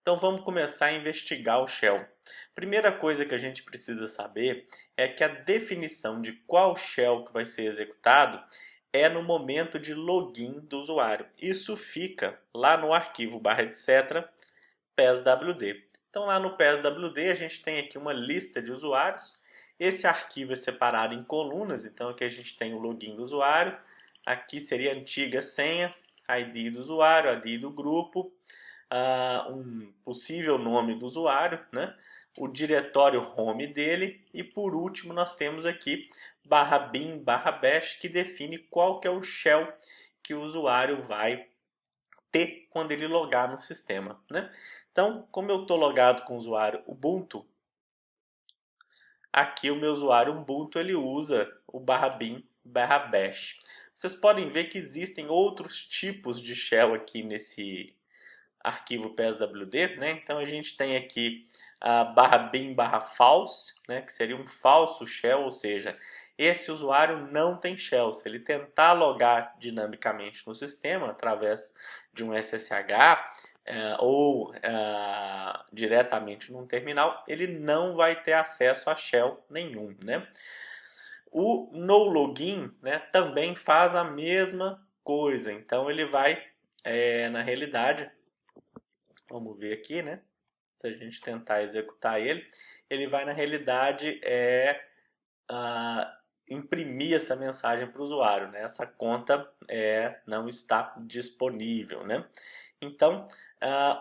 Então vamos começar a investigar o shell. Primeira coisa que a gente precisa saber é que a definição de qual shell que vai ser executado é no momento de login do usuário. Isso fica lá no arquivo /etc PSWD. Então lá no PSWD a gente tem aqui uma lista de usuários. Esse arquivo é separado em colunas, então aqui a gente tem o login do usuário, aqui seria a antiga senha, ID do usuário, ID do grupo, um possível nome do usuário, né? O diretório home dele e por último nós temos aqui /bin/bash que define qual que é o shell que o usuário vai ter quando ele logar no sistema, né? Então, como eu estou logado com o usuário Ubuntu, aqui o meu usuário Ubuntu ele usa o /bin/bash. Vocês podem ver que existem outros tipos de shell aqui nesse arquivo PSWD, né? Então a gente tem aqui a /bin/false, né? Que seria um falso shell, ou seja, esse usuário não tem shell. Se ele tentar logar dinamicamente no sistema através de um SSH ou diretamente num terminal, ele não vai ter acesso a shell nenhum, né? O no-login, né, também faz a mesma coisa. Então ele vai, na realidade, vamos ver aqui, né? Se a gente tentar executar ele, ele vai na realidade imprimir essa mensagem para o usuário, né? Essa conta não está disponível, né? Então,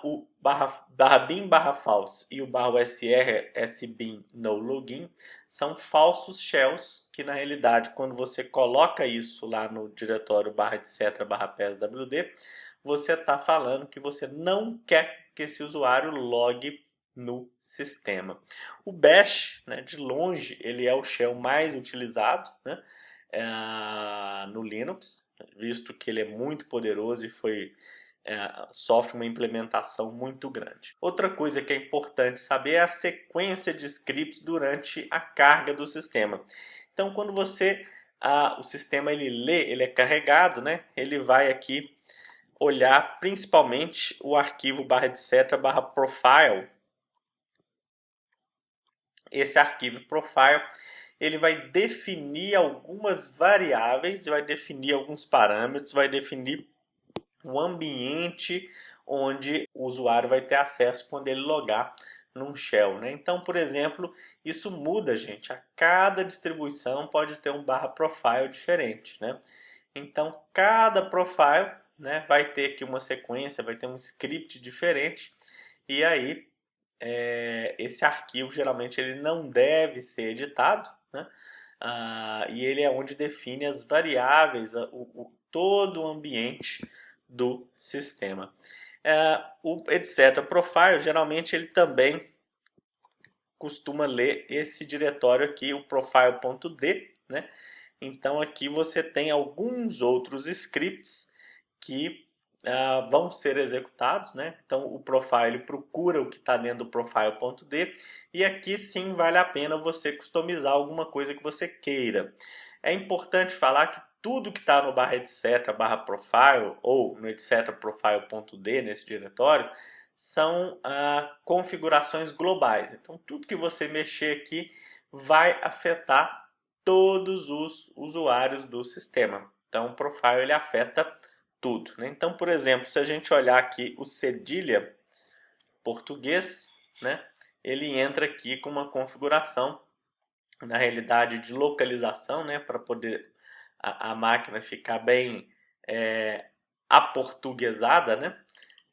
o /bin/false e o /usr sbin no login são falsos shells que na realidade quando você coloca isso lá no diretório /etc/pswd, você está falando que você não quer que esse usuário logue no sistema. O Bash, né, de longe, ele é o shell mais utilizado, né, no Linux, visto que ele é muito poderoso e sofre uma implementação muito grande. Outra coisa que é importante saber é a sequência de scripts durante a carga do sistema. Então, quando o sistema ele lê, ele é carregado, né, ele vai aqui olhar principalmente o arquivo /etc/profile. Esse arquivo profile ele vai definir algumas variáveis, vai definir alguns parâmetros, vai definir o ambiente onde o usuário vai ter acesso quando ele logar num shell, né? Então, por exemplo, isso muda, gente. A cada distribuição pode ter um /profile diferente, né? Então, cada profile, né, vai ter aqui uma sequência, vai ter um script diferente e aí esse arquivo geralmente ele não deve ser editado, né? E ele é onde define as variáveis, todo o ambiente do sistema. O etc profile geralmente ele também costuma ler esse diretório aqui, o profile.d, né? Então aqui você tem alguns outros scripts que vão ser executados, né? Então o profile procura o que está dentro do profile.d e aqui sim vale a pena você customizar alguma coisa que você queira. É importante falar que tudo que está no /etc/profile ou no etc/profile.d nesse diretório são configurações globais. Então tudo que você mexer aqui vai afetar todos os usuários do sistema. Então o profile ele afeta tudo, né? Então, por exemplo, se a gente olhar aqui o cedilha português, né, ele entra aqui com uma configuração, na realidade, de localização, né, para poder a máquina ficar bem aportuguesada, né?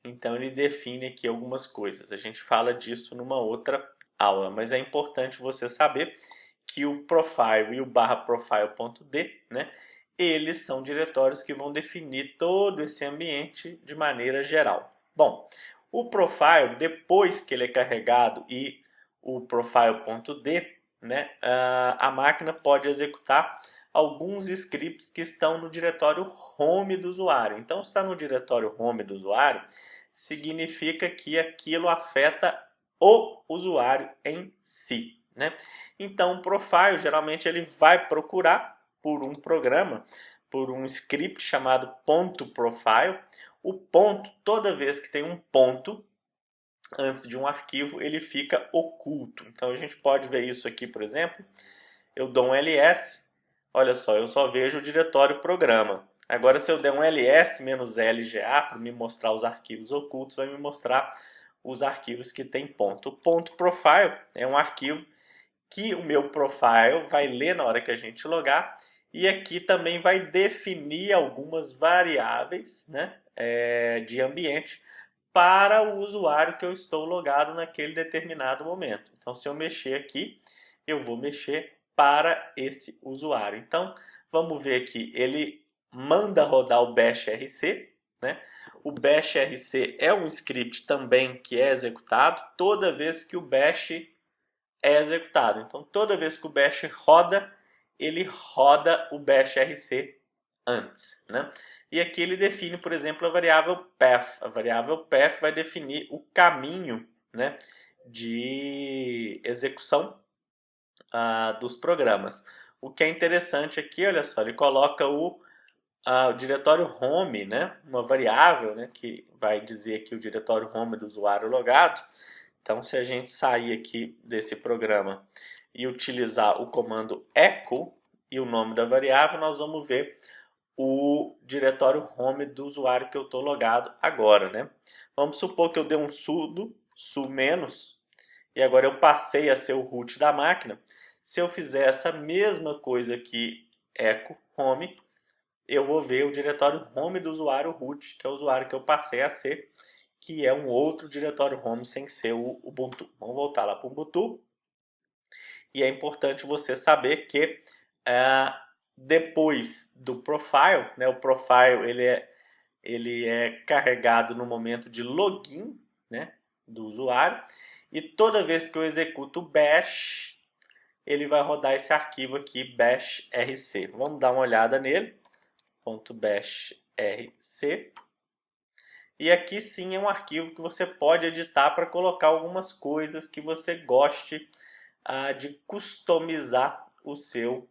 Então ele define aqui algumas coisas. A gente fala disso numa outra aula, mas é importante você saber que o profile e o /profile.d, né, eles são diretórios que vão definir todo esse ambiente de maneira geral. Bom, o profile, depois que ele é carregado e o profile.d, né, a máquina pode executar alguns scripts que estão no diretório home do usuário. Então, se está no diretório home do usuário, significa que aquilo afeta o usuário em si, né? Então, o profile geralmente ele vai procurar por um programa, por um script chamado .profile. O ponto, toda vez que tem um ponto, antes de um arquivo, ele fica oculto. Então a gente pode ver isso aqui, por exemplo. Eu dou um ls, olha só, eu só vejo o diretório programa. Agora, se eu der um ls-lga para me mostrar os arquivos ocultos, vai me mostrar os arquivos que tem ponto. O ponto profile é um arquivo que o meu profile vai ler na hora que a gente logar, e aqui também vai definir algumas variáveis, né, de ambiente para o usuário que eu estou logado naquele determinado momento. Então, se eu mexer aqui, eu vou mexer para esse usuário. Então, vamos ver aqui, ele manda rodar o bash rc, né? O bash rc é um script também que é executado toda vez que o bash é executado. Então, toda vez que o bash roda, ele roda o bash rc antes, né? E aqui ele define, por exemplo, a variável path. A variável path vai definir o caminho, né, de execução dos programas. O que é interessante aqui, olha só, ele coloca o diretório home, né, uma variável, né, que vai dizer que o diretório home do usuário logado. Então, se a gente sair aqui desse programa e utilizar o comando echo e o nome da variável, nós vamos ver o diretório home do usuário que eu estou logado agora, né? Vamos supor que eu dei um sudo, su-, e agora eu passei a ser o root da máquina. Se eu fizer essa mesma coisa aqui, echo home, eu vou ver o diretório home do usuário root, que é o usuário que eu passei a ser, que é um outro diretório home sem ser o Ubuntu. Vamos voltar lá para o Ubuntu. E é importante você saber que depois do profile, né, o profile ele é carregado no momento de login, né, do usuário, e toda vez que eu executo o bash, ele vai rodar esse arquivo aqui, bash rc. Vamos dar uma olhada nele, .bash rc. E aqui sim é um arquivo que você pode editar para colocar algumas coisas que você goste de customizar o seu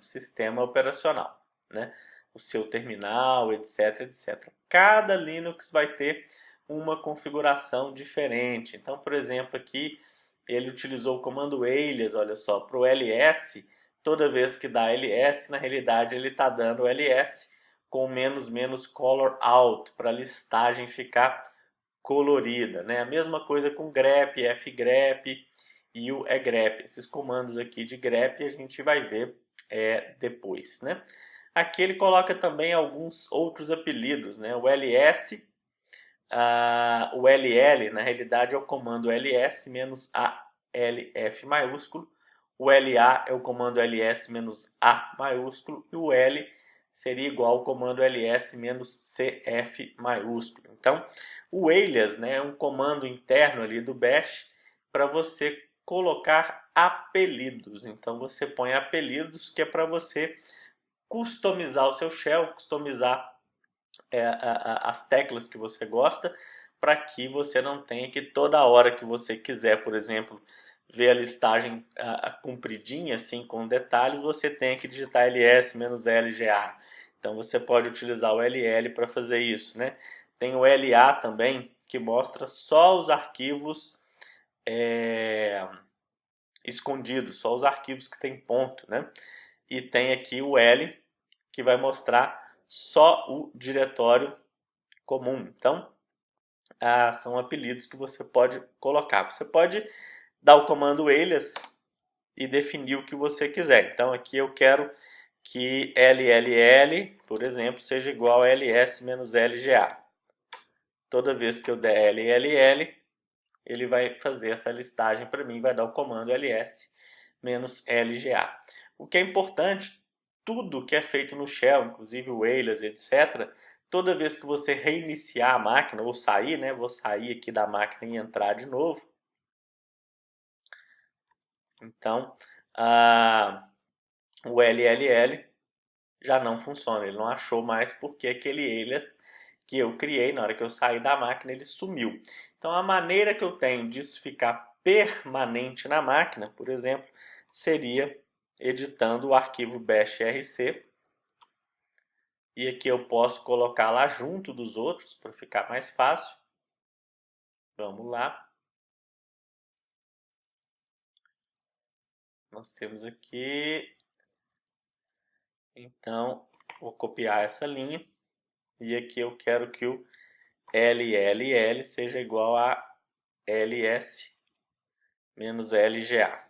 sistema operacional, né? O seu terminal, etc, etc. Cada Linux vai ter uma configuração diferente. Então, por exemplo, aqui ele utilizou o comando alias, olha só, para o ls. Toda vez que dá ls, na realidade ele está dando ls com menos color out, para a listagem ficar colorida, né? A mesma coisa com grep, fgrep e o egrep. Esses comandos aqui de grep a gente vai ver depois, né? Aqui ele coloca também alguns outros apelidos, né? O ls, o ll, na realidade é o comando ls menos alf maiúsculo. O LA é o comando ls menos A maiúsculo, e o L seria igual ao comando ls menos CF maiúsculo. Então, o alias, né, é um comando interno ali do bash para você colocar apelidos. Então, você põe apelidos que é para você customizar o seu shell, customizar as teclas que você gosta, para que você não tenha que toda hora que você quiser, por exemplo, ver a listagem compridinha, assim, com detalhes, você tem que digitar ls-lga. Então você pode utilizar o ll para fazer isso, né? Tem o la também, que mostra só os arquivos escondidos, só os arquivos que tem ponto, né? E tem aqui o L, que vai mostrar só o diretório comum. Então, são apelidos que você pode colocar. Você pode dar o comando alias e definir o que você quiser. Então aqui eu quero que LLL, por exemplo, seja igual a ls-lga. Toda vez que eu der LLL, ele vai fazer essa listagem para mim, vai dar o comando ls-lga. O que é importante, tudo que é feito no shell, inclusive o alias, etc., toda vez que você reiniciar a máquina, ou sair, né? Vou sair aqui da máquina e entrar de novo. Então, o LLL já não funciona, ele não achou mais porque aquele alias que eu criei na hora que eu saí da máquina, ele sumiu. Então, a maneira que eu tenho disso ficar permanente na máquina, por exemplo, seria editando o arquivo bashrc. E aqui eu posso colocar lá junto dos outros, para ficar mais fácil. Vamos lá. Nós temos aqui, então, vou copiar essa linha. E aqui eu quero que o LLL seja igual a LS menos LGA.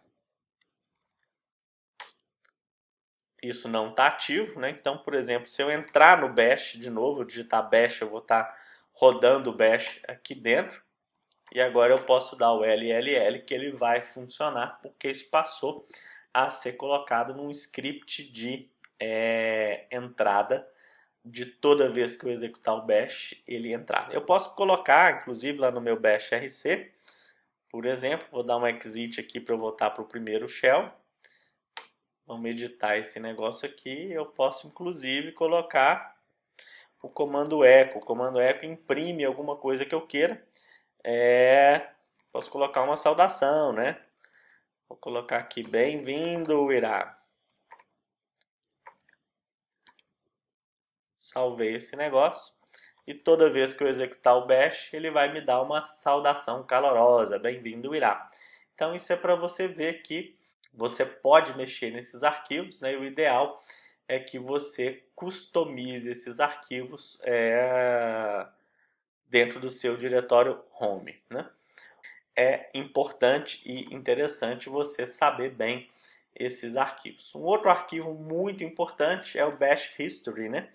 Isso não está ativo, né? Então, por exemplo, se eu entrar no bash de novo, eu digitar bash, eu vou estar rodando o bash aqui dentro. E agora eu posso dar o LLL, que ele vai funcionar, porque isso passou a ser colocado num script de entrada de toda vez que eu executar o bash, ele entrar. Eu posso colocar, inclusive, lá no meu bash RC, por exemplo, vou dar um exit aqui para eu voltar para o primeiro shell. Vamos editar esse negócio aqui. Eu posso, inclusive, colocar o comando echo. O comando echo imprime alguma coisa que eu queira. Posso colocar uma saudação, né? Vou colocar aqui, bem-vindo, Irá. Salvei esse negócio. E toda vez que eu executar o bash, ele vai me dar uma saudação calorosa. Bem-vindo, Irá. Então isso é para você ver que você pode mexer nesses arquivos, né? E o ideal é que você customize esses arquivos dentro do seu diretório home, né? É importante e interessante você saber bem esses arquivos. Um outro arquivo muito importante é o Bash History, né?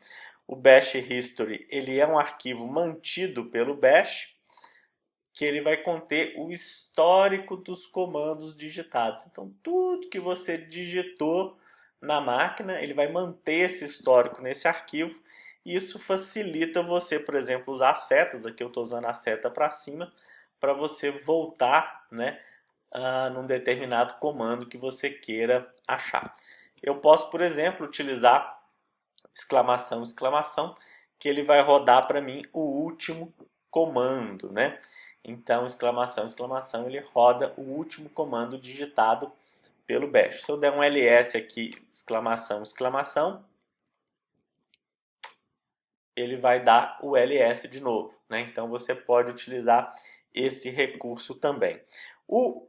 O Bash History, ele é um arquivo mantido pelo Bash, que ele vai conter o histórico dos comandos digitados. Então, tudo que você digitou na máquina, ele vai manter esse histórico nesse arquivo. E isso facilita você, por exemplo, usar setas. Aqui eu estou usando a seta para cima, para você voltar, né, num determinado comando que você queira achar. Eu posso, por exemplo, utilizar exclamação, exclamação, que ele vai rodar para mim o último comando, né? Então, exclamação, exclamação, ele roda o último comando digitado pelo bash. Se eu der um ls aqui, exclamação, exclamação, ele vai dar o ls de novo, né? Então, você pode utilizar esse recurso também. O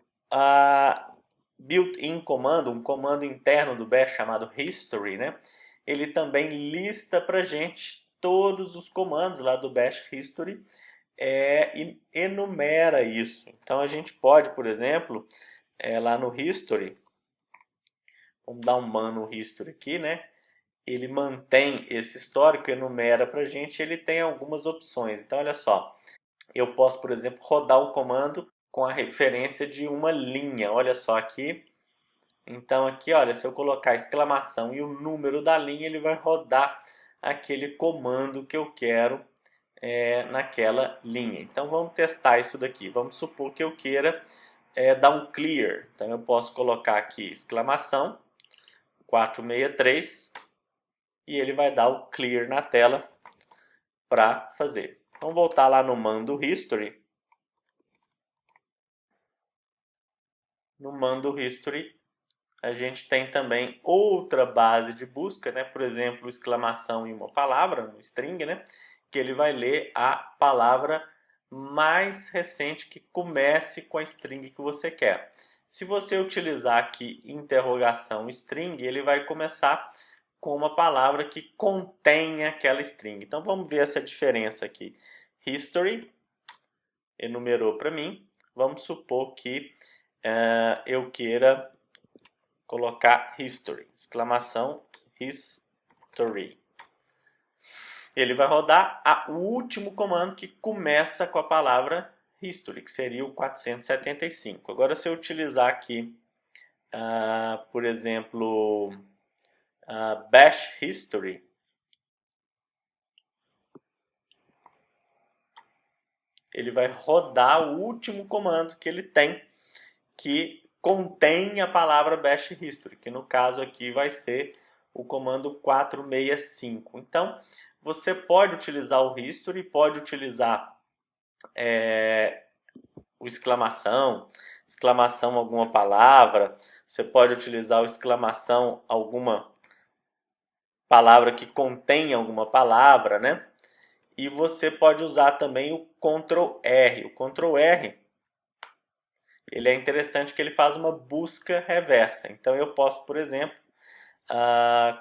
built-in comando, um comando interno do bash chamado history, né? Ele também lista para gente todos os comandos lá do bash history e enumera isso. Então a gente pode, por exemplo, lá no history, vamos dar um man no history aqui, né? Ele mantém esse histórico, enumera para gente, ele tem algumas opções. Então olha só, eu posso, por exemplo, rodar o comando com a referência de uma linha. Olha só aqui. Então aqui, olha, se eu colocar exclamação e o número da linha, ele vai rodar aquele comando que eu quero naquela linha. Então vamos testar isso daqui. Vamos supor que eu queira dar um clear. Então eu posso colocar aqui exclamação 463 e ele vai dar o clear na tela para fazer. Vamos voltar lá no mando history. No mando history a gente tem também outra base de busca, né? Por exemplo, exclamação em uma palavra, um string, né? Que ele vai ler a palavra mais recente que comece com a string que você quer. Se você utilizar aqui interrogação string, ele vai começar com uma palavra que contém aquela string. Então vamos ver essa diferença aqui. History enumerou para mim. Vamos supor que eu queira colocar history, exclamação history. Ele vai rodar o último comando que começa com a palavra history, que seria o 475. Agora, se eu utilizar aqui, por exemplo, bash history, ele vai rodar o último comando que ele tem, que contém a palavra bash history, que no caso aqui vai ser o comando 465. Então, você pode utilizar o history, pode utilizar o exclamação, exclamação alguma palavra, você pode utilizar o exclamação alguma palavra que contém alguma palavra, né? e você pode usar também o Ctrl R. O Ctrl R, ele é interessante que ele faz uma busca reversa. Então eu posso, por exemplo,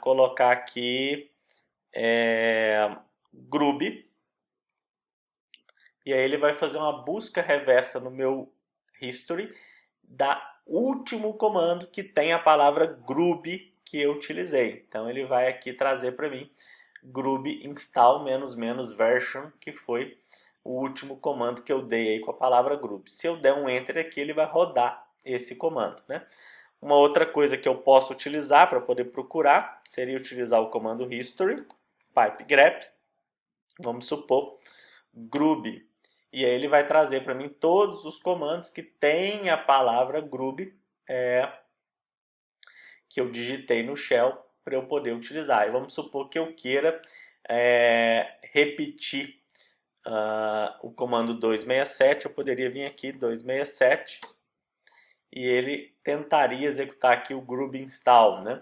colocar aqui Grub, e aí ele vai fazer uma busca reversa no meu history da último comando que tem a palavra grub que eu utilizei. Então ele vai aqui trazer para mim grub install -- version, que foi o último comando que eu dei aí com a palavra grub. Se eu der um enter aqui, ele vai rodar esse comando, né? Uma outra coisa que eu posso utilizar para poder procurar seria utilizar o comando history, pipe grep, vamos supor, grub. E aí ele vai trazer para mim todos os comandos que tem a palavra grub que eu digitei no shell para eu poder utilizar. E vamos supor que eu queira repetir o comando 267, eu poderia vir aqui 267 e ele tentaria executar aqui o grub install, né?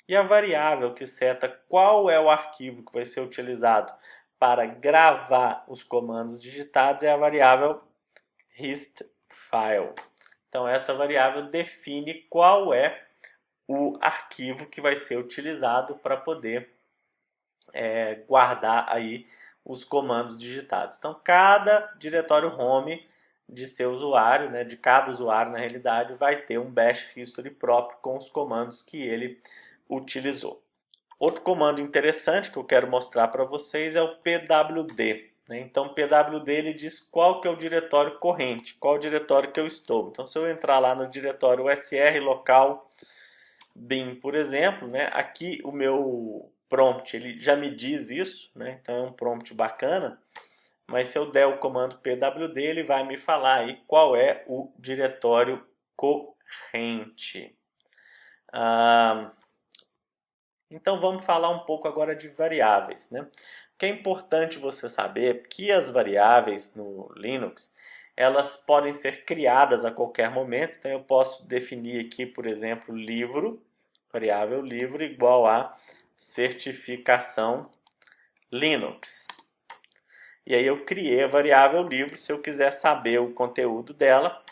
E a variável que seta qual é o arquivo que vai ser utilizado para gravar os comandos digitados é a variável histfile. Então essa variável define qual é o arquivo que vai ser utilizado para poder guardar aí os comandos digitados. Então cada diretório home de seu usuário, né, de cada usuário na realidade, vai ter um bash history próprio com os comandos que ele utilizou. Outro comando interessante que eu quero mostrar para vocês é o pwd. Né? Então, pwd ele diz qual que é o diretório corrente, qual o diretório que eu estou. Então, se eu entrar lá no diretório usr local bin, por exemplo, né? Aqui o meu prompt ele já me diz isso, né? Então é um prompt bacana. Mas se eu der o comando pwd, ele vai me falar aí qual é o diretório corrente. Então vamos falar um pouco agora de variáveis, né? O que é importante você saber é que as variáveis no Linux, elas podem ser criadas a qualquer momento. Então eu posso definir aqui, por exemplo, livro, variável livro igual a certificação Linux. E aí eu criei a variável livro. Se eu quiser saber o conteúdo dela,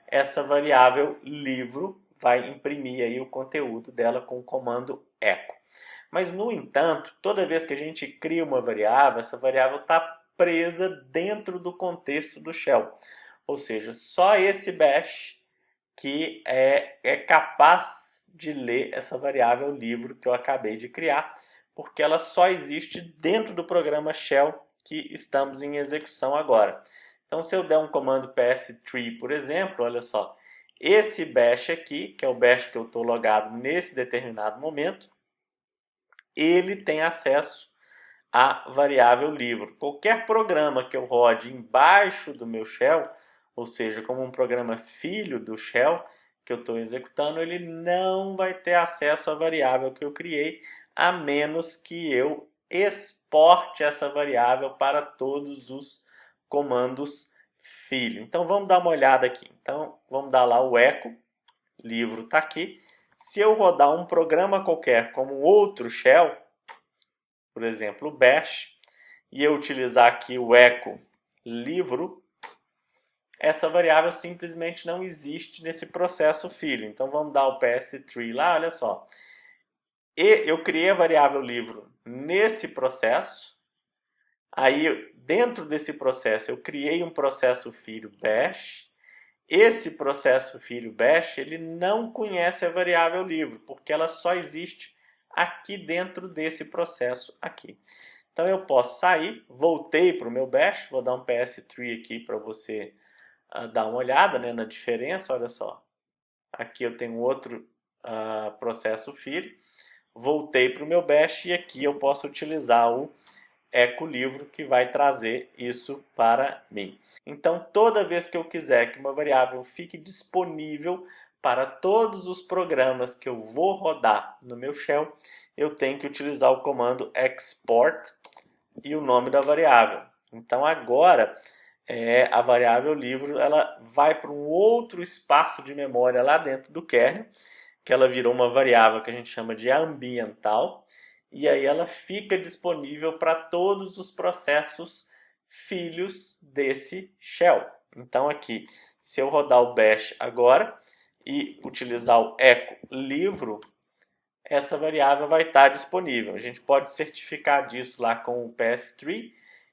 essa variável livro vai imprimir aí o conteúdo dela com o comando echo. Mas, no entanto, toda vez que a gente cria uma variável, essa variável está presa dentro do contexto do shell. Ou seja, só esse bash que é capaz de ler essa variável livro que eu acabei de criar, porque ela só existe dentro do programa shell que estamos em execução agora. Então, se eu der um comando ps3, por exemplo, olha só, esse bash aqui, que é o bash que eu estou logado nesse determinado momento, ele tem acesso à variável livro. Qualquer programa que eu rode embaixo do meu shell, ou seja, como um programa filho do shell que eu estou executando, ele não vai ter acesso à variável que eu criei, a menos que eu exporte essa variável para todos os comandos filho. Então vamos dar uma olhada aqui. Então vamos dar lá o echo, livro está aqui. Se eu rodar um programa qualquer como outro shell, por exemplo o bash, e eu utilizar aqui o echo livro, essa variável simplesmente não existe nesse processo filho. Então vamos dar o ps3 lá, olha só. E eu criei a variável livro nesse processo. Aí dentro desse processo eu criei um processo filho bash. Esse processo filho bash ele não conhece a variável livro, porque ela só existe aqui dentro desse processo aqui. Então eu posso sair, voltei para o meu bash, vou dar um ps3 aqui para você dar uma olhada, né, na diferença, olha só. Aqui eu tenho outro processo filho, voltei para o meu bash e aqui eu posso utilizar o echo livro que vai trazer isso para mim. Então toda vez que eu quiser que uma variável fique disponível para todos os programas que eu vou rodar no meu shell, eu tenho que utilizar o comando export e o nome da variável. Então agora a variável livro ela vai para um outro espaço de memória lá dentro do kernel, que ela virou uma variável que a gente chama de ambiental, e aí ela fica disponível para todos os processos filhos desse shell. Então aqui, se eu rodar o bash agora e utilizar o echo livro, essa variável vai estar disponível. A gente pode certificar disso lá com o PS3.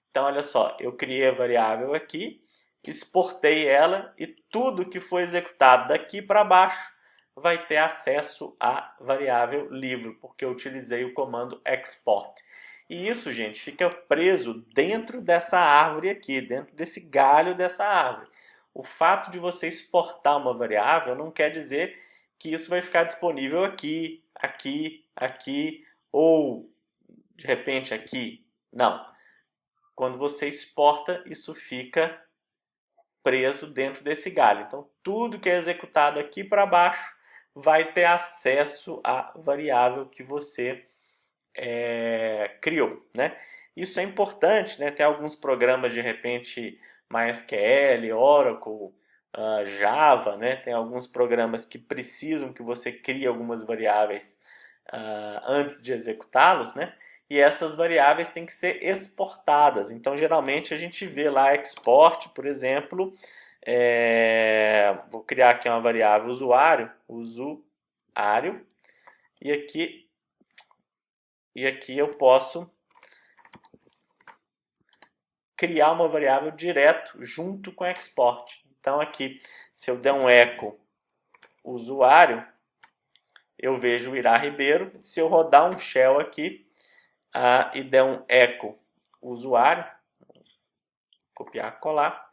Então olha só, eu criei a variável aqui, exportei ela e tudo que foi executado daqui para baixo vai ter acesso à variável livro, porque eu utilizei o comando export. E isso, gente, fica preso dentro dessa árvore aqui, dentro desse galho dessa árvore. O fato de você exportar uma variável não quer dizer que isso vai ficar disponível aqui, aqui, aqui ou de repente aqui. Não. Quando você exporta, isso fica preso dentro desse galho. Então, tudo que é executado aqui para baixo vai ter acesso à variável que você criou, né? Isso é importante, né? Tem alguns programas, de repente, MySQL, Oracle, Java, né? Tem alguns programas que precisam que você crie algumas variáveis antes de executá-los, né? E essas variáveis têm que ser exportadas. Então, geralmente, a gente vê lá export, por exemplo, vou criar aqui uma variável usuário, e aqui eu posso criar uma variável direto junto com export. Então aqui, se eu der um echo usuário, eu vejo o Irá Ribeiro. Se eu rodar um shell aqui e der um echo usuário, copiar, colar,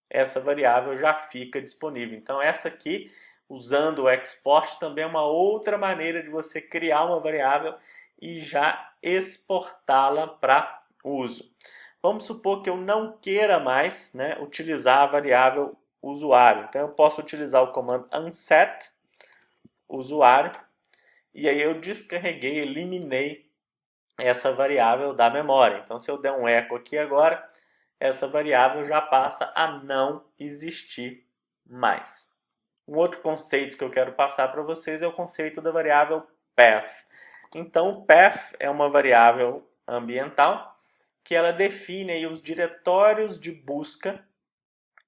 essa variável já fica disponível. Então essa aqui, usando o export, também é uma outra maneira de você criar uma variável e já exportá-la para uso. Vamos supor que eu não queira mais, né, utilizar a variável usuário. Então eu posso utilizar o comando unset usuário e aí eu descarreguei, eliminei essa variável da memória. Então se eu der um echo aqui agora, essa variável já passa a não existir mais. Um outro conceito que eu quero passar para vocês é o conceito da variável path. Então o path é uma variável ambiental que ela define aí os diretórios de busca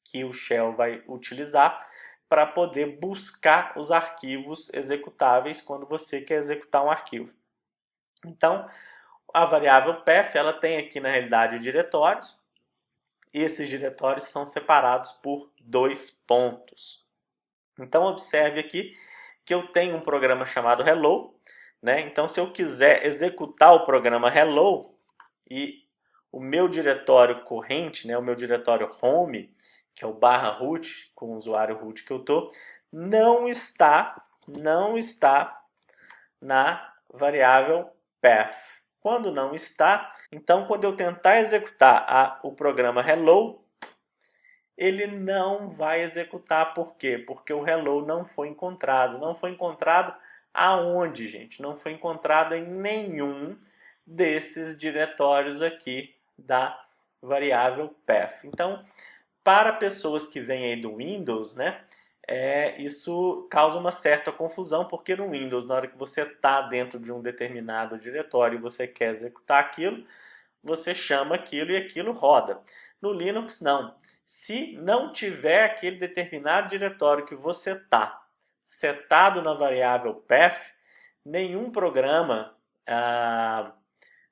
que o shell vai utilizar para poder buscar os arquivos executáveis quando você quer executar um arquivo. Então, a variável path ela tem aqui na realidade diretórios, e esses diretórios são separados por 2 pontos. Então, observe aqui que eu tenho um programa chamado hello, né? Então, se eu quiser executar o programa hello e o meu diretório corrente, né, o meu diretório home, que é o /root, com o usuário root que eu estou, não está na variável path. Quando não está, então quando eu tentar executar o programa hello, ele não vai executar. Por quê? Porque o hello não foi encontrado. Não foi encontrado aonde, gente? Não foi encontrado em nenhum desses diretórios aqui da variável path. Então, para pessoas que vêm aí do Windows, né, isso causa uma certa confusão, porque no Windows, na hora que você está dentro de um determinado diretório e você quer executar aquilo, você chama aquilo e aquilo roda. No Linux, não. Se não tiver aquele determinado diretório que você está setado na variável path, nenhum programa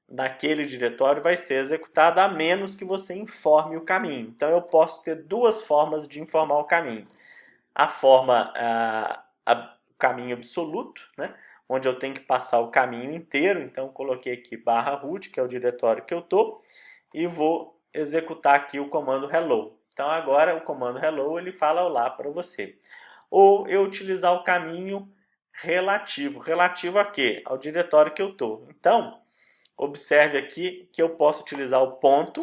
naquele diretório vai ser executado a menos que você informe o caminho. Então eu posso ter duas formas de informar o caminho. A forma, o caminho absoluto, né? Onde eu tenho que passar o caminho inteiro. Então eu coloquei aqui /root, que é o diretório que eu estou, e vou executar aqui o comando hello. Então agora o comando hello ele fala olá para você. Ou eu utilizar o caminho relativo. Relativo a quê? Ao diretório que eu estou. Então, observe aqui que eu posso utilizar o ponto,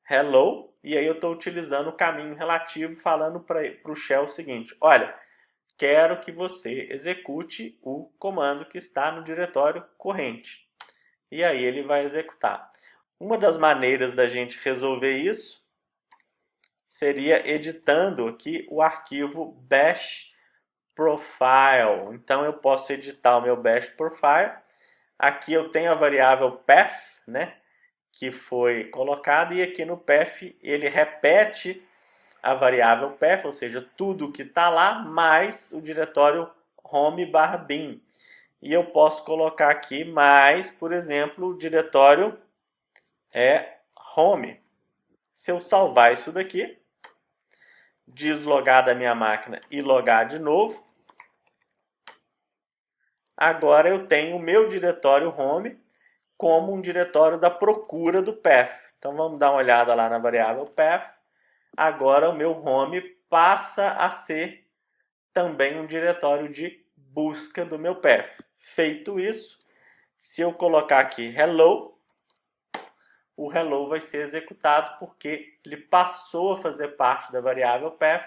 /hello, e aí eu estou utilizando o caminho relativo falando para o shell o seguinte, olha, quero que você execute o comando que está no diretório corrente. E aí ele vai executar. Uma das maneiras da gente resolver isso seria editando aqui o arquivo bash profile. Então eu posso editar o meu bash profile Aqui eu tenho a variável path, né, que foi colocada, e aqui no path ele repete a variável path, ou seja, tudo que está lá, mais o diretório home/bin. E eu posso colocar aqui mais, por exemplo, o diretório home. Se eu salvar isso daqui, deslogar da minha máquina e logar de novo, agora eu tenho o meu diretório home como um diretório da procura do path. Então vamos dar uma olhada lá na variável path. Agora o meu home passa a ser também um diretório de busca do meu path. Feito isso, se eu colocar aqui hello, o hello vai ser executado porque ele passou a fazer parte da variável path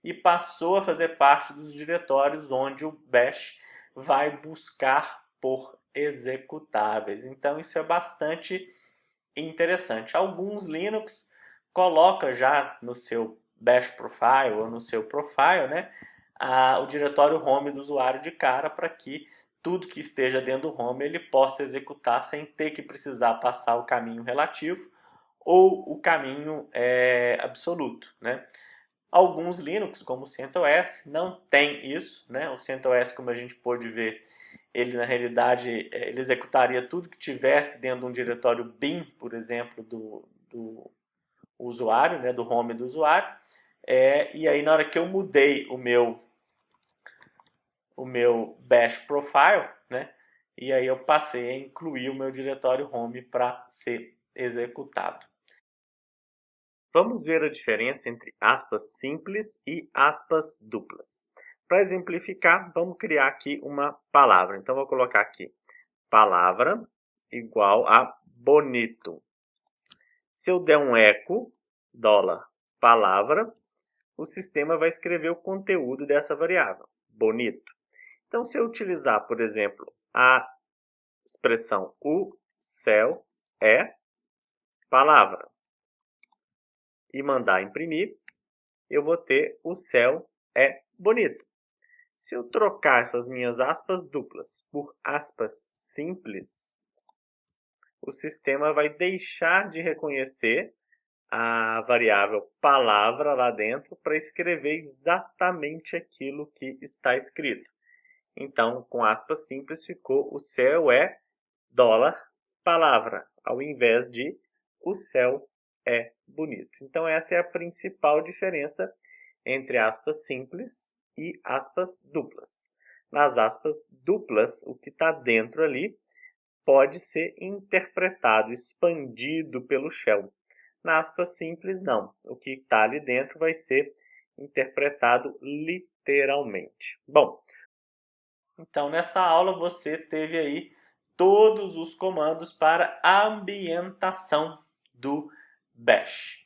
e passou a fazer parte dos diretórios onde o bash vai buscar por executáveis. Então isso é bastante interessante. Alguns Linux colocam já no seu bash profile ou no seu profile, né, o diretório home do usuário de cara, para que tudo que esteja dentro do home ele possa executar sem ter que precisar passar o caminho relativo ou o caminho absoluto, né? Alguns Linux, como o CentOS, não tem isso, né? O CentOS, como a gente pôde ver, ele na realidade ele executaria tudo que tivesse dentro de um diretório bin, por exemplo, do usuário, né? Do home do usuário. E aí na hora que eu mudei o meu bash profile, né? E aí eu passei a incluir o meu diretório home para ser executado. Vamos ver a diferença entre aspas simples e aspas duplas. Para exemplificar, vamos criar aqui uma palavra. Então, vou colocar aqui palavra igual a bonito. Se eu der um eco, $palavra, o sistema vai escrever o conteúdo dessa variável, bonito. Então, se eu utilizar, por exemplo, a expressão o céu é palavra e mandar imprimir, eu vou ter o céu é bonito. Se eu trocar essas minhas aspas duplas por aspas simples, o sistema vai deixar de reconhecer a variável palavra lá dentro para escrever exatamente aquilo que está escrito. Então, com aspas simples, ficou o céu é $palavra, ao invés de o céu é bonito. Então, essa é a principal diferença entre aspas simples e aspas duplas. Nas aspas duplas, o que está dentro ali pode ser interpretado, expandido pelo shell. Na aspas simples, não. O que está ali dentro vai ser interpretado literalmente. Bom, então nessa aula você teve aí todos os comandos para a ambientação do bash.